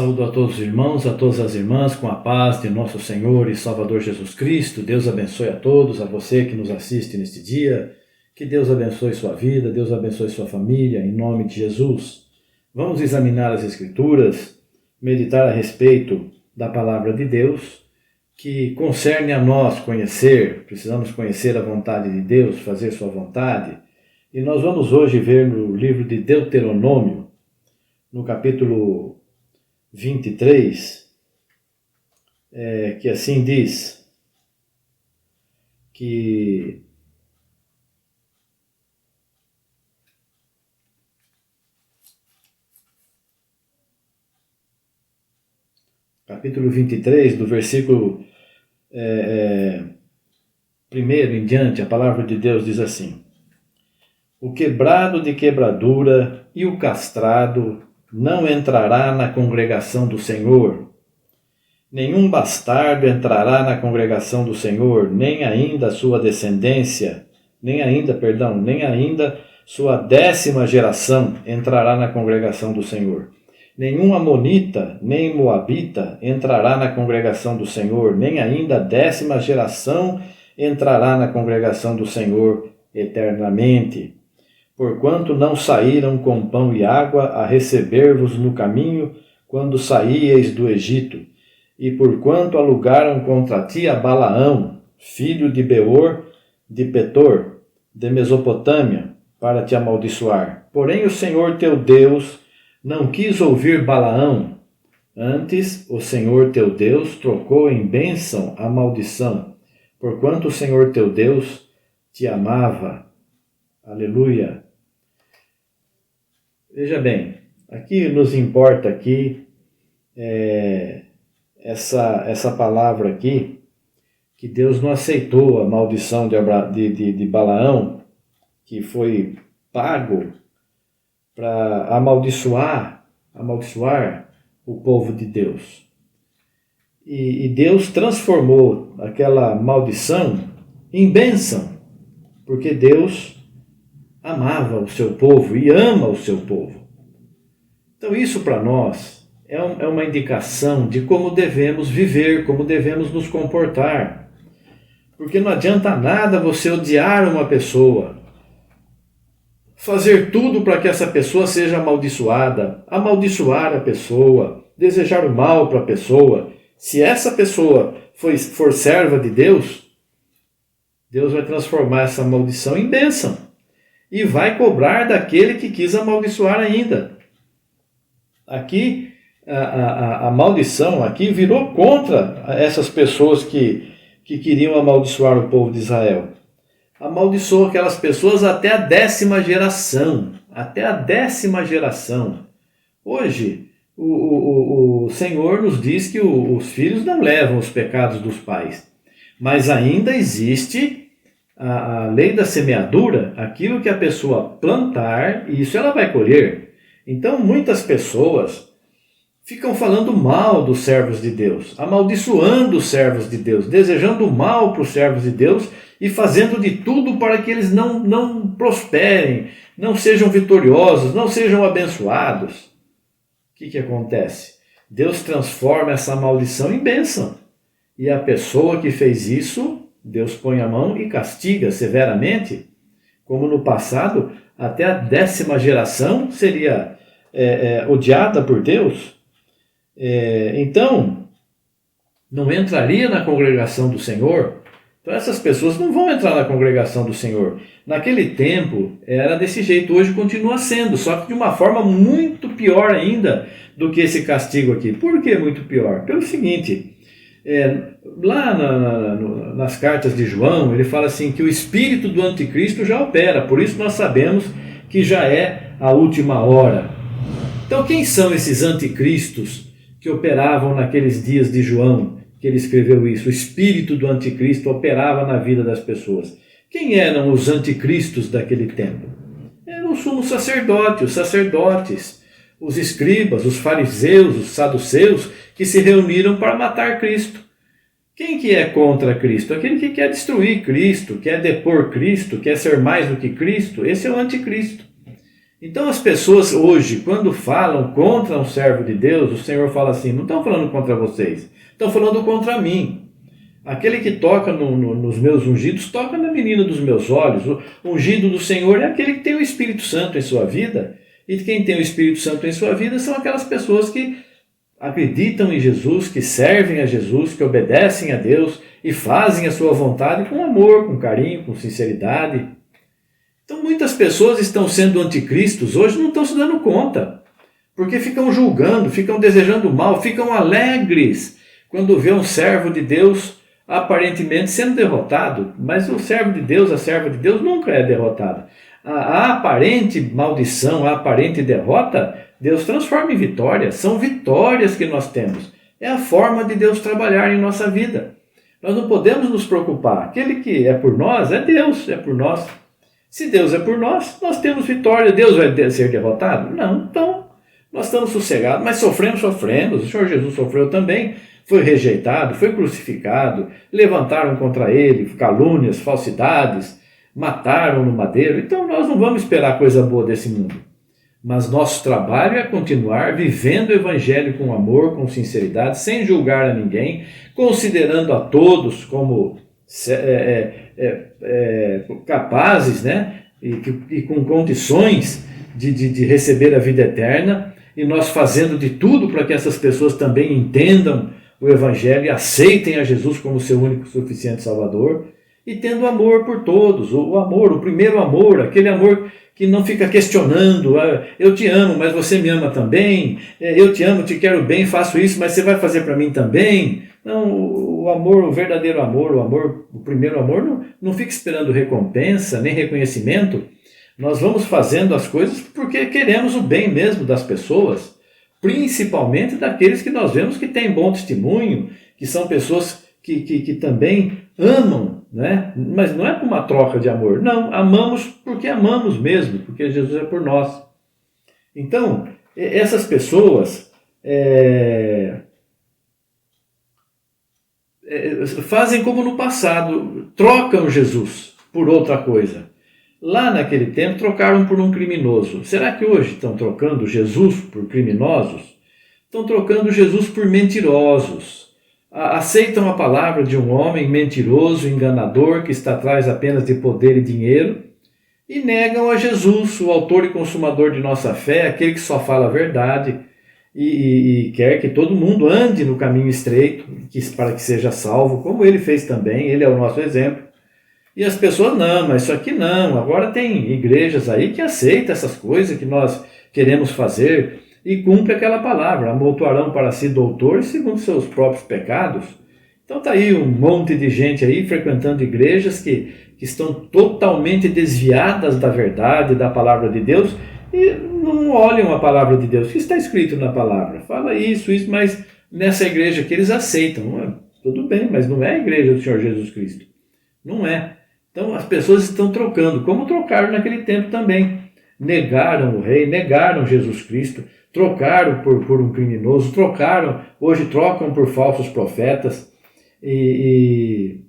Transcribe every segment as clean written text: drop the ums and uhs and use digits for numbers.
Saúdo a todos os irmãos, a todas as irmãs, com a paz de nosso Senhor e Salvador Jesus Cristo. Deus abençoe a todos, a você que nos assiste neste dia. Que Deus abençoe sua vida, Deus abençoe sua família, em nome de Jesus. Vamos examinar as Escrituras, meditar a respeito da Palavra de Deus, que concerne a nós conhecer, precisamos conhecer a vontade de Deus, fazer sua vontade. E nós vamos hoje ver no livro de Deuteronômio, no capítulo 23, que assim diz, que capítulo 23, do versículo 1 em diante, a palavra de Deus diz assim: o quebrado de quebradura e o castrado não entrará na congregação do Senhor. Nenhum bastardo entrará na congregação do Senhor, nem ainda sua descendência, nem ainda sua 10ª geração entrará na congregação do Senhor. Nenhum amonita, nem moabita entrará na congregação do Senhor, nem ainda a 10ª geração entrará na congregação do Senhor eternamente. Porquanto não saíram com pão e água a receber-vos no caminho, quando saíeis do Egito, e porquanto alugaram contra ti a Balaão, filho de Beor, de Petor, de Mesopotâmia, para te amaldiçoar. Porém o Senhor teu Deus não quis ouvir Balaão, antes o Senhor teu Deus trocou em bênção a maldição, porquanto o Senhor teu Deus te amava. Aleluia! Veja bem, aqui nos importa aqui essa palavra aqui, que Deus não aceitou a maldição de Balaão, que foi pago para amaldiçoar o povo de Deus. E Deus transformou aquela maldição em bênção, porque Deus amava o seu povo e ama o seu povo. Então isso para nós é uma indicação de como devemos viver, como devemos nos comportar. Porque não adianta nada você odiar uma pessoa, fazer tudo para que essa pessoa seja amaldiçoada, amaldiçoar a pessoa, desejar o mal para a pessoa. Se essa pessoa for serva de Deus, Deus vai transformar essa maldição em bênção e vai cobrar daquele que quis amaldiçoar ainda. Aqui, a maldição aqui virou contra essas pessoas que queriam amaldiçoar o povo de Israel. Amaldiçoou aquelas pessoas até a 10ª geração. Até a 10ª geração. Hoje, o Senhor nos diz que os filhos não levam os pecados dos pais. Mas ainda existe a lei da semeadura, aquilo que a pessoa plantar, isso ela vai colher. Então, muitas pessoas ficam falando mal dos servos de Deus, amaldiçoando os servos de Deus, desejando mal para os servos de Deus e fazendo de tudo para que eles não prosperem, não sejam vitoriosos, não sejam abençoados. O que acontece? Deus transforma essa maldição em bênção. E a pessoa que fez isso, Deus põe a mão e castiga severamente, como no passado, até a 10ª geração seria odiada por Deus. Então, não entraria na congregação do Senhor. Então essas pessoas não vão entrar na congregação do Senhor. Naquele tempo era desse jeito, hoje continua sendo, só que de uma forma muito pior ainda do que esse castigo aqui. Por que muito pior? Pelo seguinte, lá nas cartas de João, ele fala assim que o espírito do anticristo já opera, por isso nós sabemos que já é a última hora. Então quem são esses anticristos que operavam naqueles dias de João, que ele escreveu isso? O espírito do anticristo operava na vida das pessoas. Quem eram os anticristos daquele tempo? Eram o sumo sacerdote, os sacerdotes, os escribas, os fariseus, os saduceus, que se reuniram para matar Cristo. Quem que é contra Cristo? Aquele que quer destruir Cristo, quer depor Cristo, quer ser mais do que Cristo. Esse é o anticristo. Então as pessoas hoje, quando falam contra um servo de Deus, o Senhor fala assim, não estão falando contra vocês, estão falando contra mim. Aquele que toca nos meus ungidos, toca na menina dos meus olhos. O ungido do Senhor é aquele que tem o Espírito Santo em sua vida. E quem tem o Espírito Santo em sua vida são aquelas pessoas que acreditam em Jesus, que servem a Jesus, que obedecem a Deus e fazem a sua vontade com amor, com carinho, com sinceridade. Então muitas pessoas estão sendo anticristos hoje, não estão se dando conta, porque ficam julgando, ficam desejando mal, ficam alegres quando vê um servo de Deus aparentemente sendo derrotado, mas o servo de Deus, a serva de Deus nunca é derrotada. A aparente maldição, a aparente derrota, Deus transforma em vitória. São vitórias que nós temos. É a forma de Deus trabalhar em nossa vida. Nós não podemos nos preocupar. Aquele que é por nós, é Deus, é por nós. Se Deus é por nós, nós temos vitória. Deus vai ser derrotado? Não, então nós estamos sossegados, mas sofremos. O Senhor Jesus sofreu também. Foi rejeitado, foi crucificado, levantaram contra ele calúnias, falsidades, mataram no madeiro. Então nós não vamos esperar coisa boa desse mundo. Mas nosso trabalho é continuar vivendo o Evangelho com amor, com sinceridade, sem julgar a ninguém, considerando a todos como capazes, né? E com condições de receber a vida eterna, e nós fazendo de tudo para que essas pessoas também entendam o Evangelho e aceitem a Jesus como seu único e suficiente Salvador, e tendo amor por todos, o amor, o primeiro amor, aquele amor que não fica questionando, eu te amo, mas você me ama também, eu te amo, te quero bem, faço isso, mas você vai fazer para mim também. Não, o amor, o verdadeiro amor, o primeiro amor, não fica esperando recompensa, nem reconhecimento. Nós vamos fazendo as coisas porque queremos o bem mesmo das pessoas, principalmente daqueles que nós vemos que têm bom testemunho, que são pessoas que também amam, né? Mas não é por uma troca de amor, não, amamos porque amamos mesmo, porque Jesus é por nós. Então, essas pessoas fazem como no passado, trocam Jesus por outra coisa. Lá naquele tempo trocaram por um criminoso. Será que hoje estão trocando Jesus por criminosos? Estão trocando Jesus por mentirosos. Aceitam a palavra de um homem mentiroso, enganador, que está atrás apenas de poder e dinheiro, e negam a Jesus, o autor e consumador de nossa fé, aquele que só fala a verdade e quer que todo mundo ande no caminho estreito para que seja salvo, como ele fez também, ele é o nosso exemplo. E as pessoas, não, mas isso aqui não. Agora tem igrejas aí que aceitam essas coisas que nós queremos fazer e cumpre aquela palavra, amontoarão para si doutores segundo seus próprios pecados. Então está aí um monte de gente aí frequentando igrejas que estão totalmente desviadas da verdade, da palavra de Deus, e não olham a palavra de Deus. O que está escrito na palavra? Fala isso, mas nessa igreja que eles aceitam. Tudo bem, mas não é a igreja do Senhor Jesus Cristo. Não é. Então as pessoas estão trocando, como trocaram naquele tempo também. Negaram o rei, negaram Jesus Cristo, trocaram por um criminoso, hoje trocam por falsos profetas. E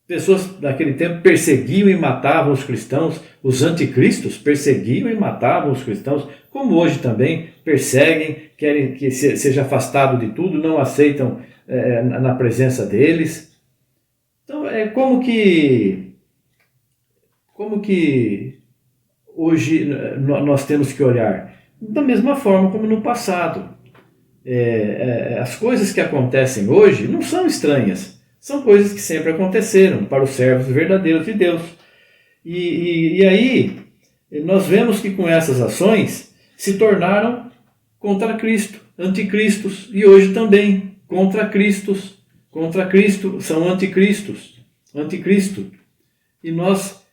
pessoas naquele tempo perseguiam e matavam os cristãos, os anticristos perseguiam e matavam os cristãos, como hoje também perseguem, querem que seja afastado de tudo, não aceitam na presença deles. Então é como que hoje nós temos que olhar? Da mesma forma como no passado. As coisas que acontecem hoje não são estranhas, são coisas que sempre aconteceram para os servos verdadeiros de Deus. E aí nós vemos que com essas ações se tornaram contra Cristo, anticristos, e hoje também contra Cristo, são anticristos, anticristo. E nós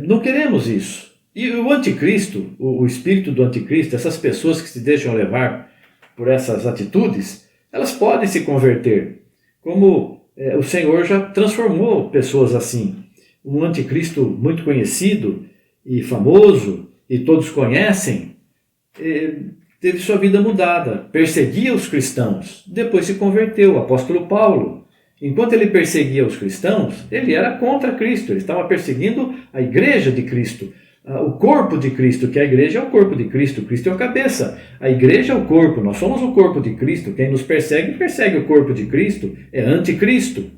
não queremos isso. E o anticristo, o espírito do anticristo, essas pessoas que se deixam levar por essas atitudes, elas podem se converter. Como o Senhor já transformou pessoas assim. Um anticristo muito conhecido e famoso, e todos conhecem, teve sua vida mudada, perseguia os cristãos, depois se converteu, o apóstolo Paulo. Enquanto ele perseguia os cristãos, ele era contra Cristo, ele estava perseguindo a igreja de Cristo. o corpo de Cristo, que a igreja é o corpo de Cristo, Cristo é o cabeça, a igreja é o corpo, nós somos o corpo de Cristo, quem nos persegue, persegue o corpo de Cristo, é anticristo.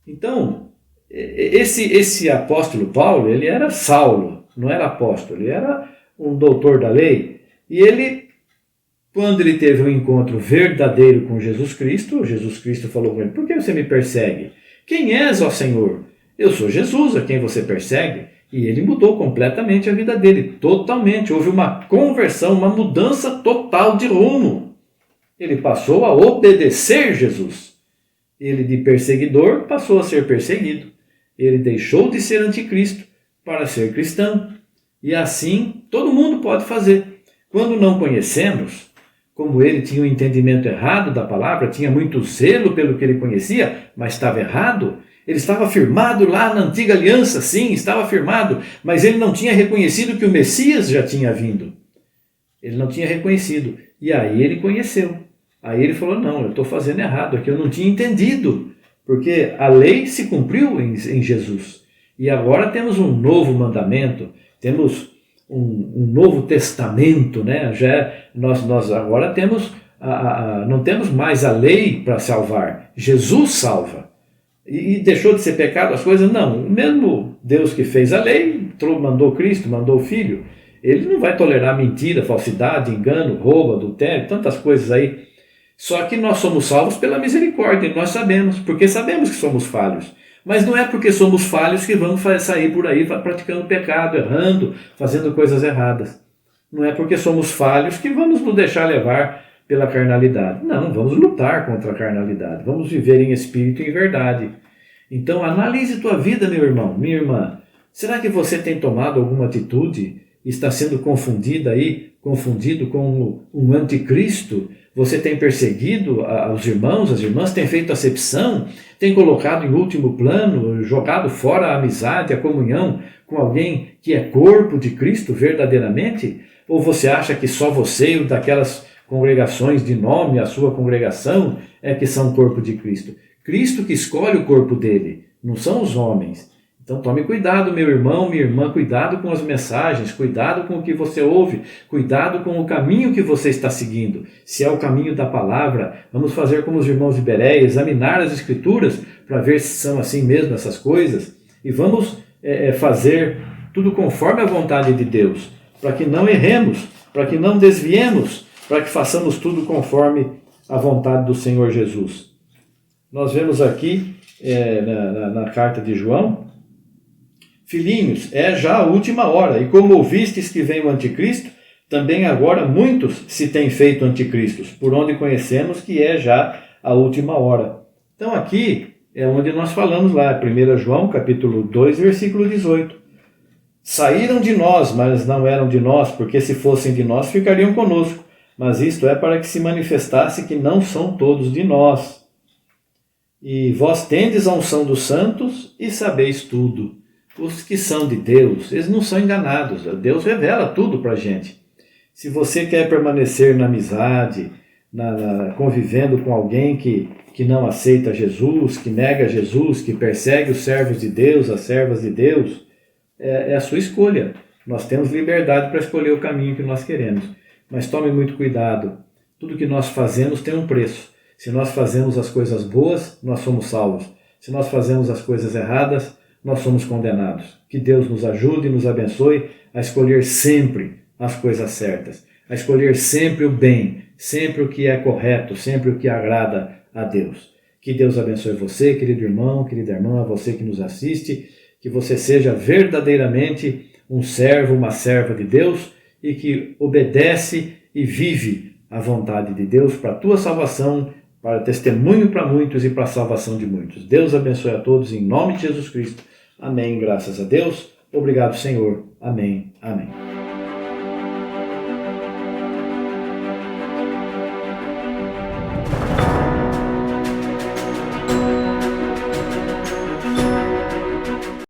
Então, esse apóstolo Paulo, ele era Saulo, não era apóstolo, ele era um doutor da lei, e ele, quando ele teve um encontro verdadeiro com Jesus Cristo falou com ele, por que você me persegue? Quem és, ó Senhor? Eu sou Jesus, a quem você persegue. E ele mudou completamente a vida dele, totalmente. Houve uma conversão, uma mudança total de rumo. Ele passou a obedecer Jesus. Ele de perseguidor passou a ser perseguido. Ele deixou de ser anticristo para ser cristão. E assim todo mundo pode fazer. Quando não conhecemos, como ele tinha um entendimento errado da palavra, tinha muito zelo pelo que ele conhecia, mas estava errado. Ele estava firmado lá na antiga aliança, sim, estava firmado, mas ele não tinha reconhecido que o Messias já tinha vindo. Ele não tinha reconhecido. E aí ele conheceu. Aí ele falou, não, eu estou fazendo errado aqui, eu não tinha entendido. Porque a lei se cumpriu em Jesus. E agora temos um novo mandamento, temos um novo testamento, né? Nós agora temos, não temos mais a lei para salvar. Jesus salva. E deixou de ser pecado as coisas? Não. O mesmo Deus que fez a lei, mandou Cristo, mandou o Filho, ele não vai tolerar mentira, falsidade, engano, roubo, adultério, tantas coisas aí. Só que nós somos salvos pela misericórdia, nós sabemos, porque sabemos que somos falhos. Mas não é porque somos falhos que vamos sair por aí praticando pecado, errando, fazendo coisas erradas. Não é porque somos falhos que vamos nos deixar levar pela carnalidade. Não, vamos lutar contra a carnalidade. Vamos viver em espírito e em verdade. Então, analise tua vida, meu irmão, minha irmã. Será que você tem tomado alguma atitude? Está sendo confundido com um anticristo? Você tem perseguido os irmãos, as irmãs? Tem feito acepção? Tem colocado em último plano, jogado fora a amizade, a comunhão com alguém que é corpo de Cristo verdadeiramente? Ou você acha que só você e daquelas congregações de nome, a sua congregação, é que são corpo de Cristo? Cristo que escolhe o corpo dele, não são os homens. Então tome cuidado, meu irmão, minha irmã, cuidado com as mensagens, cuidado com o que você ouve, cuidado com o caminho que você está seguindo. Se é o caminho da palavra, vamos fazer como os irmãos de Bereia, examinar as Escrituras para ver se são assim mesmo essas coisas, e vamos fazer tudo conforme a vontade de Deus, para que não erremos, para que não desviemos, para que façamos tudo conforme a vontade do Senhor Jesus. Nós vemos aqui na carta de João, filhinhos, é já a última hora, e como ouvistes que vem o anticristo, também agora muitos se têm feito anticristos, por onde conhecemos que é já a última hora. Então aqui é onde nós falamos lá, 1 João capítulo 2, versículo 18. Saíram de nós, mas não eram de nós, porque se fossem de nós ficariam conosco, mas isto é para que se manifestasse que não são todos de nós. E vós tendes a unção dos santos e sabeis tudo. Os que são de Deus, eles não são enganados. Deus revela tudo para a gente. Se você quer permanecer na amizade, convivendo com alguém que não aceita Jesus, que nega Jesus, que persegue os servos de Deus, as servas de Deus, é a sua escolha. Nós temos liberdade para escolher o caminho que nós queremos. Mas tome muito cuidado. Tudo que nós fazemos tem um preço. Se nós fazemos as coisas boas, nós somos salvos. Se nós fazemos as coisas erradas, nós somos condenados. Que Deus nos ajude e nos abençoe a escolher sempre as coisas certas, a escolher sempre o bem, sempre o que é correto, sempre o que agrada a Deus. Que Deus abençoe você, querido irmão, querida irmã, você que nos assiste, que você seja verdadeiramente um servo, uma serva de Deus e que obedece e vive a vontade de Deus para a tua salvação, para testemunho para muitos e para a salvação de muitos. Deus abençoe a todos em nome de Jesus Cristo. Amém. Graças a Deus. Obrigado, Senhor. Amém. Amém.